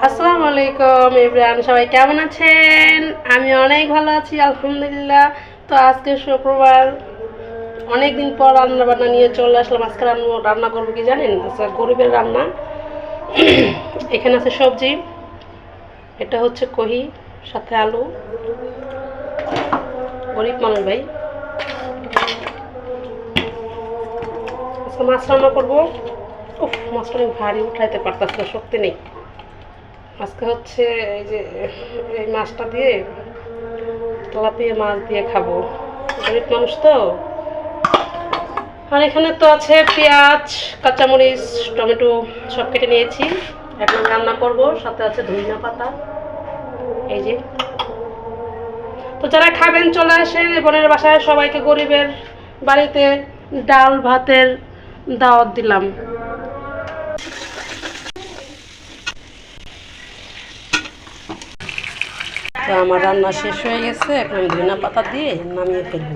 আসসালামু আলাইকুম এভরিওয়ান, সবাই কেমন আছেন? আমি অনেক ভালো আছি আলহামদুলিল্লাহ। তো আজকে শুক্রবার, অনেক দিন পর রান্না বান্না নিয়ে চলে আসলাম। আজকে রান্না করবো কি জানেন? আচ্ছা, গরিবের রান্না। এখানে আছে সবজি, এটা হচ্ছে কহি, সাথে আলু। গরিব মানুষ ভাই। আজকে মাছ রান্না করবো। উফ, মাছটা অনেক ভারী, উঠাইতে পারতেছে না, শক্তি নেই। আজকে হচ্ছে এই যে এই মাছটা দিয়ে, তেলাপিয়া মাছ দিয়ে খাবো। গরিব মানুষ তো। আর এখানে তো আছে পেঁয়াজ, কাঁচামরিচ, টমেটো সব কেটে নিয়েছি। এখন রান্না করব, সাথে আছে ধনিয়া পাতা। এই যে, তো যারা খাবেন চলে আসেন বোনের বাসায়। সবাইকে গরিবের বাড়িতে ডাল ভাতের দাওয়াত দিলাম। তো আমার রান্না শেষ হয়ে গেছে, এখন আমি ধনিয়া পাতা দিয়ে নামিয়ে ফেলবো।